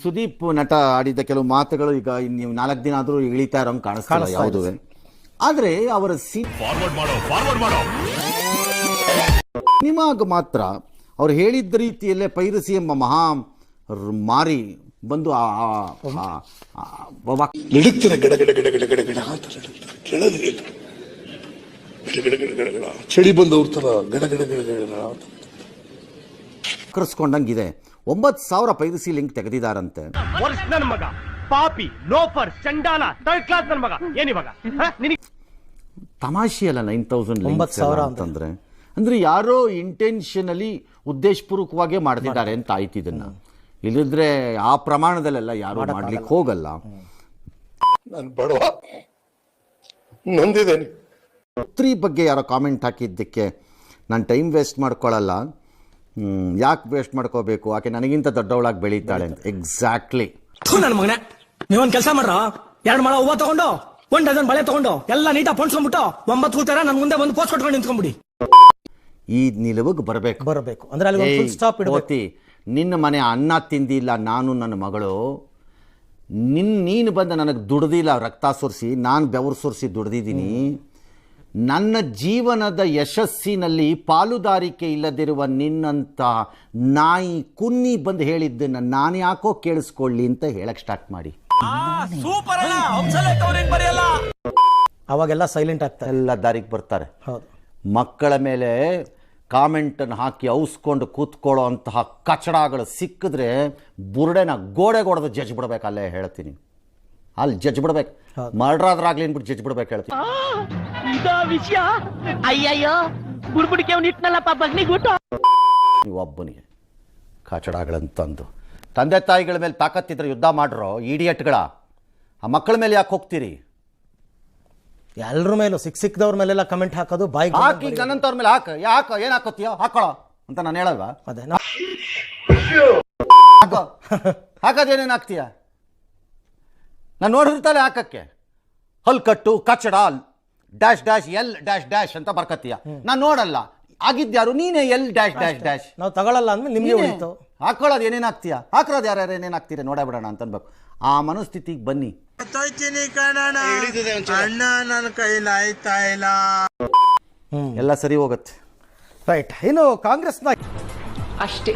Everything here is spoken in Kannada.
ಸುದೀಪ್ ನಟ ಆಡಿದ ಕೆಲವು ಮಾತುಗಳು ಈಗ ನೀವು 4 ದಿನ ಆದ್ರೂ ಇಳಿತಾ ಇರೋಂಗೆ ಕಾಣಿಸ್ತಾ ಯಾವುದು. ಆದ್ರೆ ಅವರ ಸಿನಿಮಾಗ ಮಾತ್ರ ಅವ್ರು ಹೇಳಿದ್ದ ರೀತಿಯಲ್ಲೇ ಪೈರಸಿ ಎಂಬ ಮಹಾ ಮಾರಿ ಬಂದು ಚಳಿ ಬಂದವ್ರ ತರ ಕರ್ಸ್ಕೊಂಡಂಗಿದೆ. 9,000 ಪೈರಸಿ ಲಿಂಕ್ ತೆಗೆದಿದ್ದಾರಂತೆ. ತಮಾಷೆ ಅಲ್ಲ 9,000 ಅಂತಂದ್ರೆ. ಅಂದ್ರೆ ಯಾರೋ ಇಂಟೆನ್ಷನಲಿ ಉದ್ದೇಶಪೂರ್ವಕವಾಗಿ ಮಾಡ್ತಿದ್ದಾರೆ ಅಂತ ಆಯ್ತು. ಇದನ್ನ ಇಲ್ಲಿದ್ರೆ ಆ ಪ್ರಮಾಣದಲ್ಲೆಲ್ಲ ಯಾರು ಮಾಡ್ಲಿಕ್ಕೆ ಹೋಗಲ್ಲ. ನಾನು ಬಡವ ನೊಂದಿದ್ದೇನೆ. ಪುತ್ರಿ ಬಗ್ಗೆ ಯಾರೋ ಕಾಮೆಂಟ್ ಹಾಕಿದ್ದಕ್ಕೆ ನಾನು ಟೈಮ್ ವೇಸ್ಟ್ ಮಾಡ್ಕೊಳ್ಳಲ್ಲ, ಯಾಕೆ ವೇಸ್ಟ್ ಮಾಡ್ಕೋಬೇಕು, ಆಕೆ ನನಗಿಂತ ದೊಡ್ಡವಳಾಗಿ ಬೆಳೀತಾಳೆ ಅಂತ. ಎಕ್ಸಾಕ್ಟ್ಲಿ. ನನ್ನ ಮಗನೇ ನೀವೊಂದು ಕೆಲಸ ಮಾಡ್ರ, 2 ಮೊಳ ಹೂವ ತಗೊಂಡು 1 ಡಜನ್ ಬಳೆ ತಗೊಂಡು ಎಲ್ಲ ನೀಟಾಗಿ ಪೊಣ್ಸ್ಕೊಂಡ್ಬಿಟ್ಟು 9 ಕೂತಾರ ನನ್ನ ಮುಂದೆ ಬಂದು ಪೋಸ್ಟ್ ಕೊಟ್ಕೊಂಡು ನಿಂತ್ಕೊಂಡ್ಬಿಡಿ. ಈ ನಿಲುವಿಗೆ ಬರಬೇಕು ಅಂದ್ರೆ ಅಲ್ಲಿ ಒಂದು ಫುಲ್ ಸ್ಟಾಪ್ ಇಡಬೇಕು. ನಿನ್ನ ಮನೆ ಅನ್ನ ತಿಂದಿಲ್ಲ ನಾನು ನನ್ನ ಮಗಳು, ನೀನು ಬಂದು ನನಗೆ ದುಡ್ದಿಲ್ಲ, ರಕ್ತ ಸುರಿಸಿ ನಾನು ಬೆವರು ಸುರಿಸಿ ದುಡ್ದಿದ್ದೀನಿ. ನನ್ನ ಜೀವನದ ಯಶಸ್ಸಿನಲ್ಲಿ ಪಾಲುದಾರಿಕೆ ಇಲ್ಲದಿರುವ ನಿನ್ನಂತ ನಾಯಿ ಕುನ್ನಿ ಬಂದು ಹೇಳಿದ್ದನ್ನು ನಾನು ಯಾಕೋ ಕೇಳಿಸ್ಕೊಳ್ಳಿ ಅಂತ ಹೇಳಕ್ ಸ್ಟಾರ್ಟ್ ಮಾಡಿ. ಅವಾಗೆಲ್ಲ ಸೈಲೆಂಟ್ ಆಗ್ತಾರೆ, ಎಲ್ಲ ದಾರಿಗೆ ಬರ್ತಾರೆ. ಮಕ್ಕಳ ಮೇಲೆ ಕಾಮೆಂಟನ್ನು ಹಾಕಿ ಔಸ್ಕೊಂಡು ಕೂತ್ಕೊಳ್ಳೋ ಅಂತಹ ಕಚಡಗಳು ಸಿಕ್ಕಿದ್ರೆ ಬುರುಡೆನ ಗೋಡೆಗೊಡೆದು ಜಡ್ಜ್ ಬಿಡ್ಬೇಕು. ಅಲ್ಲೇ ಹೇಳ್ತೀನಿ, ಅಲ್ಲಿ ಜಡ್ಜ್ ಬಿಡ್ಬೇಕು. ಮರ್ಡರ್ ಆದ್ರಾಗ್ಲಿ ಅಂದ್ಬಿಟ್ಟು ಜಡ್ಜ್ ಬಿಡ್ಬೇಕು ಹೇಳ್ತೀನಿ. ನೀವು ಒಬ್ಬನಿಗೆ ಕಚಡಗಳಂತಂದು ತಂದೆ ತಾಯಿಗಳ ಮೇಲೆ ತಾಕತ್ತಿದ್ರೆ ಯುದ್ಧ ಮಾಡ್ರೋ ಇಡಿಯಟ್ಗಳ. ಆ ಮಕ್ಕಳ ಮೇಲೆ ಯಾಕೆ ಹೋಗ್ತೀರಿ? ಎಲ್ಲರ ಮೇಲೂ ಸಿಕ್ಕದವ್ರ ಮೇಲೆಲ್ಲ ಕಮೆಂಟ್ ಹಾಕೋದು, ಬಾಯಿ ಹಾಕಿ ನನ್ನಂತವ್ರ ಮೇಲೆ ಯಾಕೆ ಏನ್ ಹಾಕೋತೀಯೋ ಹಾಕೊಳ್ಳೋ ಅಂತ ನಾನು ಹೇಳಲ್ವಾ? ಅದೇ ಹಾಕೋದೇನೇನು ಹಾಕ್ತೀಯ? ನಾನು ನೋಡಿರ್ತಾಳೆ ಹಾಕಕ್ಕೆ ಹಲ್ಕಟ್ಟು ಕಚ್ಚಡ dash dash L dash dash ಅಂತ ಬರ್ಕತ್ತೀಯ. ನಾನು ನೋಡಲ್ಲ. ಆಗಿದ್ಯಾರು ನೀನೇ ಎಲ್ ಡ್ಯಾಶ್ ಡ್ಯಾಶ್ ಡ್ಯಾಶ್. ನಾವು ತಗೊಳ್ಳಲ್ಲ ಅಂದ್ರೆ ನಿಮ್ಗೆ ಉಳಿತು. ಹಾಕೊಳ್ಳೋದು ಏನೇನು ಹಾಕ್ತೀಯ, ಹಾಕೊಳ್ಳೋದು ಯಾರ್ಯಾರು ಏನೇನು ಹಾಕ್ತೀರ ನೋಡಬಿಡೋಣ ಅಂತ ಅನ್ಬೇಕು. ಆ ಮನಸ್ಥಿತಿಗೆ ಬನ್ನಿ. ಎಲ್ಲ ಸರಿ ಹೋಗುತ್ತೆ. ರೈಟ್. ಇನ್ನು ಕಾಂಗ್ರೆಸ್ನ ಅಷ್ಟೇ